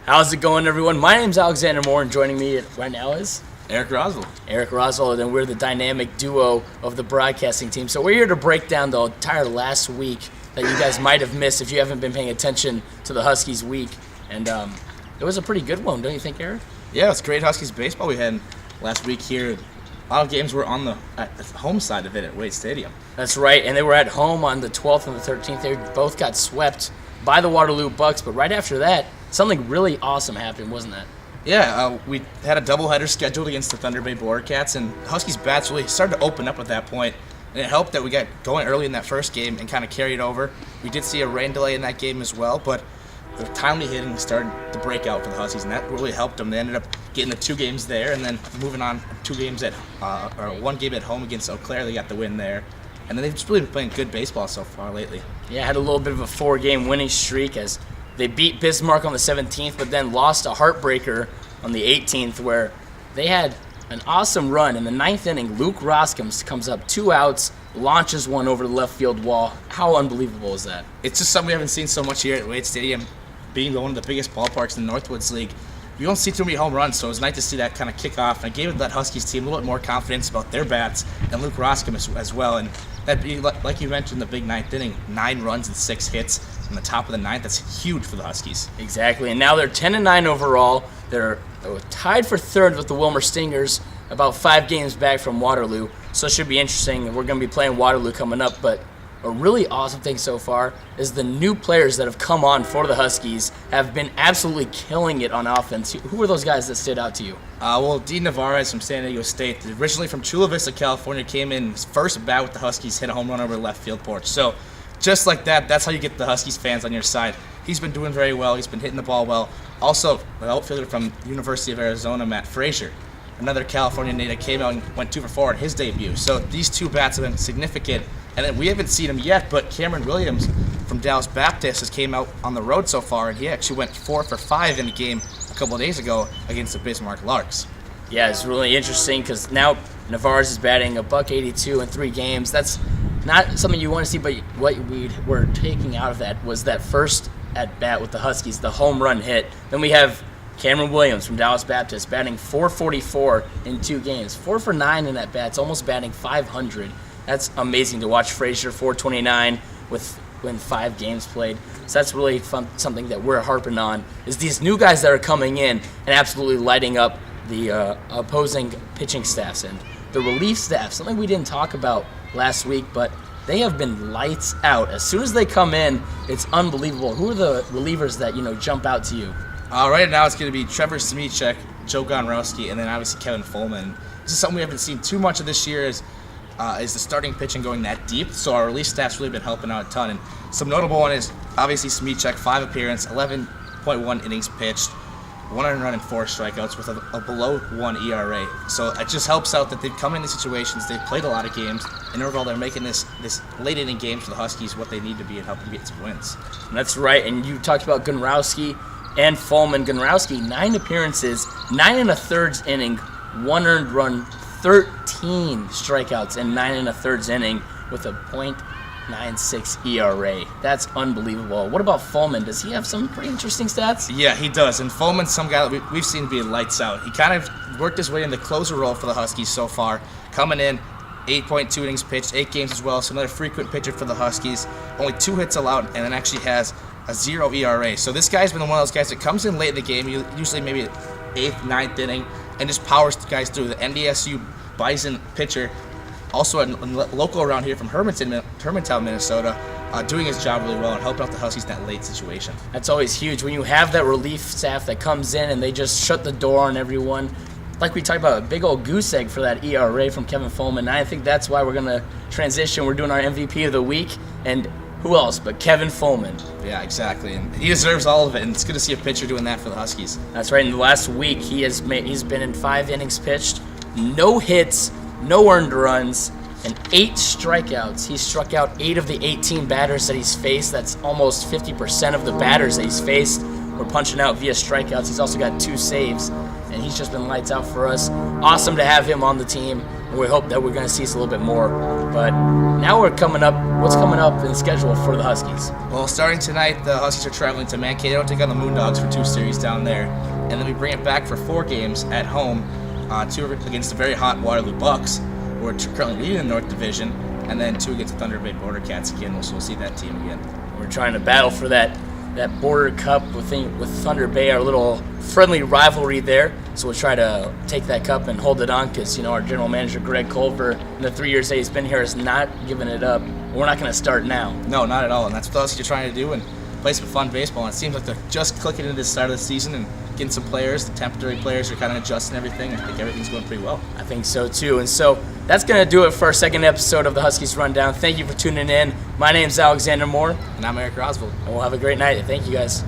How's it going, everyone? My name's Alexander Moore, and joining me right now is Erik Rosvold. Erik Rosvold, and we're the dynamic duo of the broadcasting team. So we're here to break down the entire last week that you guys might have missed if you haven't been paying attention to the Huskies week. And it was a pretty good one, don't you think, Erik? Yeah, it's great Huskies baseball we had last week here. A lot of games were on the home side of it at Wade Stadium. That's right, and they were at home on the 12th and the 13th. They both got swept by the Waterloo Bucks, but right after that, something really awesome happened, wasn't that? Yeah, we had a doubleheader scheduled against the Thunder Bay Border Cats, and Huskies bats really started to open up at that point. And it helped that we got going early in that first game and kind of carried over. We did see a rain delay in that game as well, but the timely hitting started to break out for the Huskies, and that really helped them. They ended up getting the 2 games there, and then moving on 2 games or 1 game at home against Eau Claire. They got the win there, and then they've just really been playing good baseball so far lately. Yeah, had a little bit of a 4-game winning streak as they beat Bismarck on the 17th, but then lost a heartbreaker on the 18th, where they had an awesome run. In the 9th inning, Luke Roskam comes up 2 outs, launches one over the left field wall. How unbelievable is that? It's just something we haven't seen so much here at Wade Stadium, being one of the biggest ballparks in the Northwoods League. You don't see too many home runs, so it was nice to see that kind of kick off. And it gave that Huskies team a little bit more confidence about their bats and Luke Roskam as well. And that, like you mentioned, the big 9th inning, 9 runs and 6 hits in the top of the 9th. That's huge for the Huskies. Exactly, and now they're 10-9 overall. They're tied for 3rd with the Wilmer Stingers, about 5 games back from Waterloo. So it should be interesting. We're going to be playing Waterloo coming up, but a really awesome thing so far is the new players that have come on for the Huskies have been absolutely killing it on offense. Who were those guys that stood out to you? Well, Dean Navarez from San Diego State, originally from Chula Vista, California, came in his first bat with the Huskies, hit a home run over the left field porch. So just like that, that's how you get the Huskies fans on your side. He's been doing very well. He's been hitting the ball well. Also, the outfielder from University of Arizona, Matt Frazier, another California native, came out and went 2 for 4 in his debut. So these 2 bats have been significant. And then we haven't seen him yet, but Cameron Williams from Dallas Baptist has came out on the road so far, and he actually went 4 for 5 in the game a couple of days ago against the Bismarck Larks. Yeah, it's really interesting because now Navarez is batting $182 in 3 games. That's not something you want to see, but what we were taking out of that was that first at-bat with the Huskies, the home run hit. Then we have Cameron Williams from Dallas Baptist batting .444 in 2 games. 4 for 9 in at-bats, almost batting .500. That's amazing to watch. Frazier, .429 when 5 games played. So that's really fun. Something that we're harping on is these new guys that are coming in and absolutely lighting up the opposing pitching staffs and the relief staff. Something we didn't talk about last week, but they have been lights out. As soon as they come in, it's unbelievable. Who are the relievers that jump out to you? Right now it's going to be Trevor Smichek, Joe Gonrowski, and then obviously Kevin Fulman. This is something we haven't seen too much of this year. Is the starting pitching going that deep, so our relief staff's really been helping out a ton. And some notable one is obviously Smichek, 5 appearances, 11.1 innings pitched, 1 run and 4 strikeouts with a below 1 ERA. So it just helps out that they've come in these situations, they've played a lot of games, and overall they're making this late inning games for the Huskies what they need to be and helping get some wins. And that's right, and you talked about Gonrowski and Fulman. Gonrowski, 9 appearances, 9 1/3 inning, 1 earned run, 13 strikeouts in 9 1/3 inning with a .96 ERA. That's unbelievable. What about Fulman? Does he have some pretty interesting stats? Yeah, he does. And Fulman's some guy that we've seen be lights out. He kind of worked his way in the closer role for the Huskies so far. Coming in, 8.2 innings pitched, 8 games as well. So another frequent pitcher for the Huskies. Only 2 hits allowed, and then actually has a 0 ERA. So this guy's been one of those guys that comes in late in the game, usually maybe 8th, 9th inning, and just powers the guys through. The NDSU Bison pitcher, also a local around here from Hermantown, Minnesota, doing his job really well and helping out the Huskies in that late situation. That's always huge when you have that relief staff that comes in and they just shut the door on everyone. Like we talked about, a big old goose egg for that ERA from Kevin Fulman. And I think that's why we're going to transition. We're doing our MVP of the week, and who else but Kevin Fulman? Yeah, exactly, and he deserves all of it, and it's good to see a pitcher doing that for the Huskies. That's right. In the last week, he's been in 5 innings pitched, no hits, no earned runs, and 8 strikeouts. He struck out 8 of the 18 batters that he's faced. That's almost 50% of the batters that he's faced were punching out via strikeouts. He's also got 2 saves. and he's just been lights out for us. Awesome to have him on the team, and we hope that we're going to see us a little bit more. But now we're coming up. What's coming up in the schedule for the Huskies? Well, starting tonight, the Huskies are traveling to Mankato to take on the Moondogs for 2 series down there, and then we bring it back for 4 games at home, 2 against the very hot Waterloo Bucks, who are currently leading the North Division, and then 2 against the Thunder Bay Border Cats again. So we'll see that team again. We're trying to battle for that Border Cup with Thunder Bay, our little friendly rivalry there. So we'll try to take that cup and hold it on because, our general manager, Greg Culver, in the 3 years that he's been here, has not given it up. We're not going to start now. No, not at all. And that's what the Huskies are trying to do and play some fun baseball. And it seems like they're just clicking into the start of the season and getting some players. The temporary players are kind of adjusting everything. I think everything's going pretty well. I think so, too. And so that's going to do it for our second episode of the Huskies Rundown. Thank you for tuning in. My name's Alexander Moore. And I'm Erik Rosvold. And we'll have a great night. Thank you, guys.